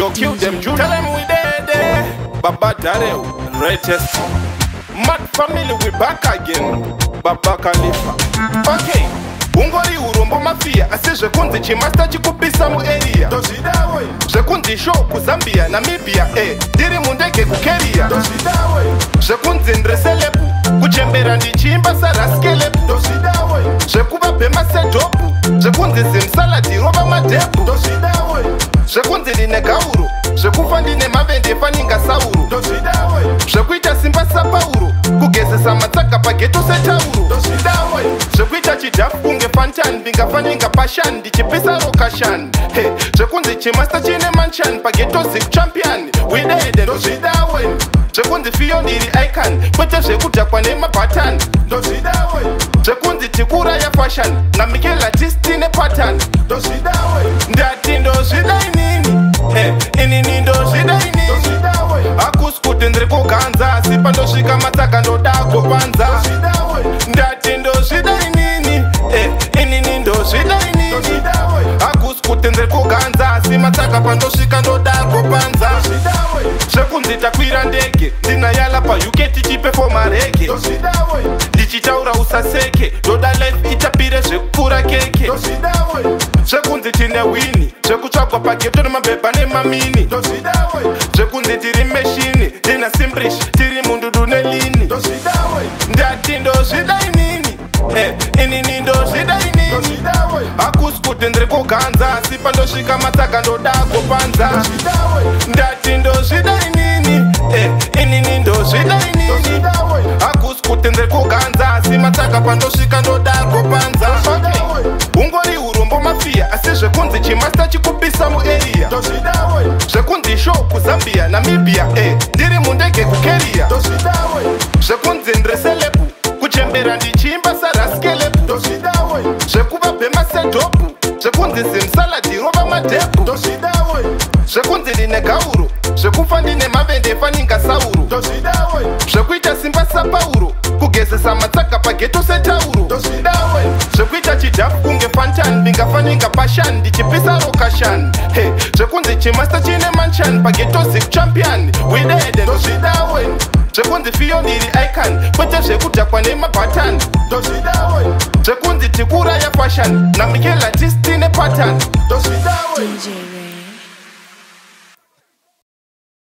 go kill them. Tell them we there. Baba Dareo, greatest. Mad family, we back again. Baba Khalifa. Okay. Ungori urombo mafia ase zvekunzi chimasta chikupisa muarea zvekunzi show kuZambia Namibia ndiri mundege kuKenya zvekunzi ndreselepu kuchembera ndichimba saraskelepu zvekuvabhema sedhopu zvekunzi zimsaladi rova madhepu zvekunzi ndine gauro zvekufa ndine mavende faninga sauro zvekuita simba sapauro kugezesa matsaga pageto setauro zvekuita chidhafu kunge fantan ndingafaninga pashan ndichipisa rokashan zvekunzi chimasta chine manchan pageto zik champion widede ndozvidawe zvekunzi fiyo ndiri icon kwete zvekudhakwa nemabhatani ndozvidawe zvekunzi tikura yafashan namikela tistine pattern ndozvidawe ndati ndozvida inini inini ndozvida inini hakusi kuti ndiri kuganza asi pandosvika matsaga ndoda kupanza ndati ndozvida inini inini ndozvida inini hakusi kuti ndiri kuganza asi matsaga pandosvika ndoda kupanza zvekunzi takwira ndege ndinayala pauk tichipefoma rege ndichitaura usaseke ndoda life itapire zvekupfuura keke zvekunzi tine wini zvekutsvagwa pageto nemabhebha nemamini zvekunzi tiri meshini ndina simbrish tiri mundudu nelini ndati ndozvida inini inini ndozvida inini hakusi kuti ndiri kuganza asi pandosvika matsaga ndoda kupanza ndati ndozvida inini inini ndozvida inini hakusi kuti ndiri kuganza asi matsaga pandosvika ndoda kupanza ungori urombo mafia asi zvekunzi chimasta chikupisa muarea zvekunzi show kuZambia Namibia ndiri mundege kuKenya zvekunzi ndreselepu kuchembera ndichimba saraskelepu zvekuvabhema sedhopu zvekunzi zimsaladi rova madhepu zvekunzi ndine gauro zvekufa ndine mavende faninga sauro zvekuita simba sapauro kugezesa matsaga pageto setauro zvekuita chidhafu kunge fantan ndingafaninga pashan ndichipisa rokashan zvekunzi chimasta chine manchan pageto zik champion widede ndozvidawe zvekunzi fiyo ndiri icon kwete zvekudhakwa nemabhatani zvekunzi tikura yafashan namikela tistine pattern DJ